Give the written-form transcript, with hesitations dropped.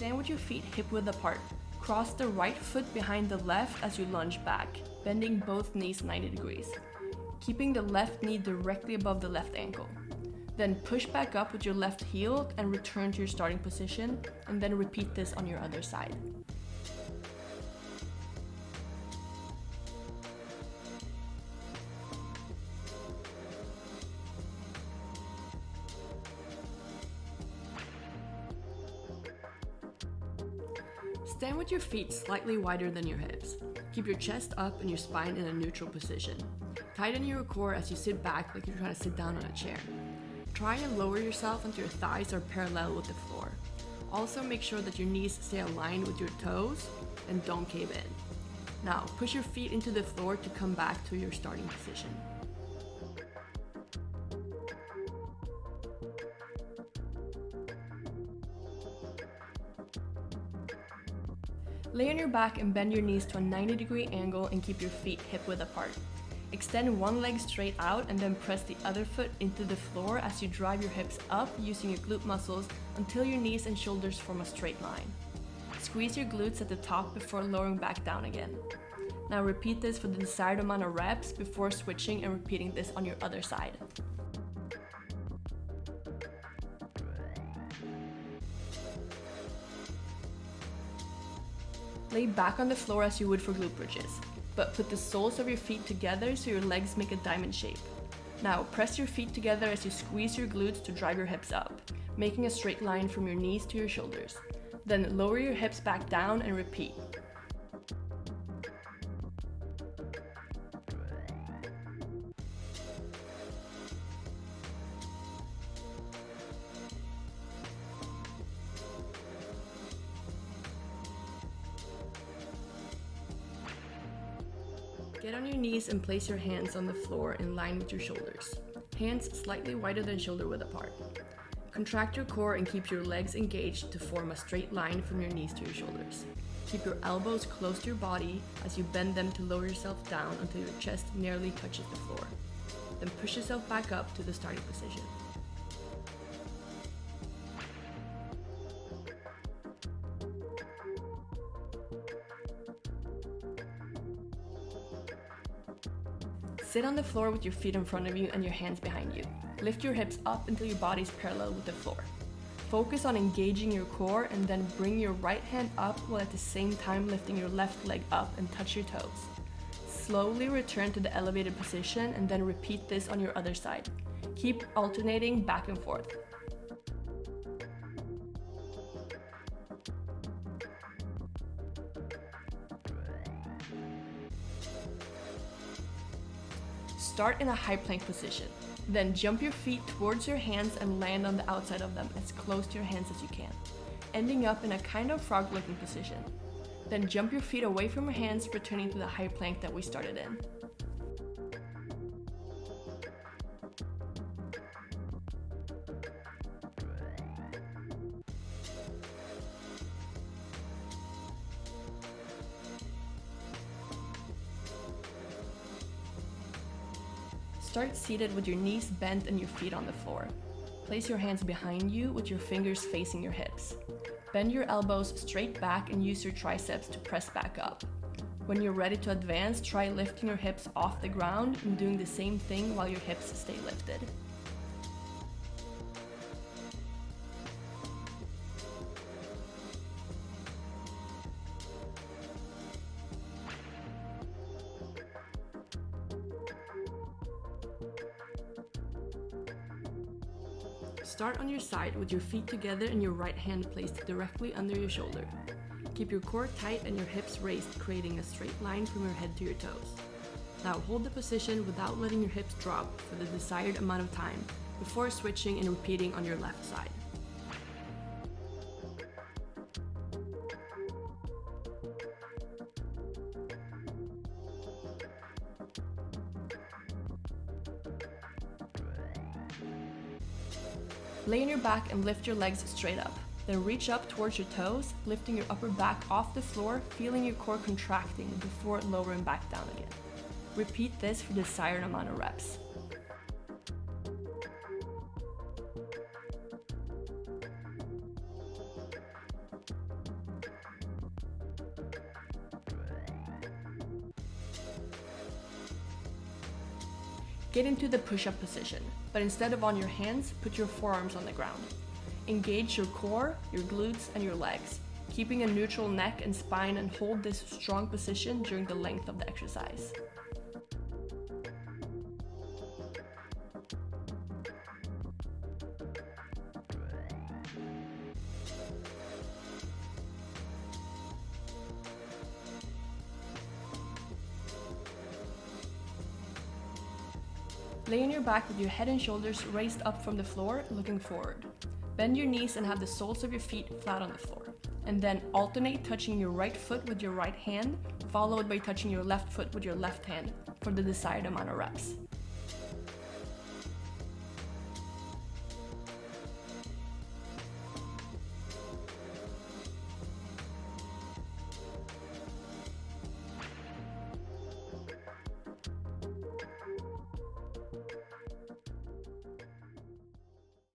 Stand with your feet hip-width apart. Cross the right foot behind the left as you lunge back, bending both knees 90 degrees, keeping the left knee directly above the left ankle. Then push back up with your left heel and return to your starting position, and then repeat this on your other side. Stand with your feet slightly wider than your hips. Keep your chest up and your spine in a neutral position. Tighten your core as you sit back like you're trying to sit down on a chair. Try and lower yourself until your thighs are parallel with the floor. Also make sure that your knees stay aligned with your toes and don't cave in. Now push your feet into the floor to come back to your starting position. Lay on your back and bend your knees to a 90-degree angle and keep your feet hip-width apart. Extend one leg straight out and then press the other foot into the floor as you drive your hips up using your glute muscles until your knees and shoulders form a straight line. Squeeze your glutes at the top before lowering back down again. Now repeat this for the desired amount of reps before switching and repeating this on your other side. Lay back on the floor as you would for glute bridges, but put the soles of your feet together so your legs make a diamond shape. Now press your feet together as you squeeze your glutes to drive your hips up, making a straight line from your knees to your shoulders. Then lower your hips back down and repeat. Get on your knees and place your hands on the floor in line with your shoulders. Hands slightly wider than shoulder width apart. Contract your core and keep your legs engaged to form a straight line from your knees to your shoulders. Keep your elbows close to your body as you bend them to lower yourself down until your chest nearly touches the floor. Then push yourself back up to the starting position. Sit on the floor with your feet in front of you and your hands behind you. Lift your hips up until your body is parallel with the floor. Focus on engaging your core and then bring your right hand up while at the same time lifting your left leg up and touch your toes. Slowly return to the elevated position and then repeat this on your other side. Keep alternating back and forth. Start in a high plank position. Then jump your feet towards your hands and land on the outside of them as close to your hands as you can, ending up in a kind of frog-looking position. Then jump your feet away from your hands, returning to the high plank that we started in. Start seated with your knees bent and your feet on the floor. Place your hands behind you with your fingers facing your hips. Bend your elbows straight back and use your triceps to press back up. When you're ready to advance, try lifting your hips off the ground and doing the same thing while your hips stay lifted. Start on your side with your feet together and your right hand placed directly under your shoulder. Keep your core tight and your hips raised, creating a straight line from your head to your toes. Now hold the position without letting your hips drop for the desired amount of time before switching and repeating on your left side. Lay on your back and lift your legs straight up. Then reach up towards your toes, lifting your upper back off the floor, feeling your core contracting before lowering back down again. Repeat this for the desired amount of reps. Get into the push-up position, but instead of on your hands, put your forearms on the ground. Engage your core, your glutes, and your legs, keeping a neutral neck and spine, and hold this strong position during the length of the exercise. Lay on your back with your head and shoulders raised up from the floor, looking forward. Bend your knees and have the soles of your feet flat on the floor. And then alternate touching your right foot with your right hand, followed by touching your left foot with your left hand for the desired amount of reps.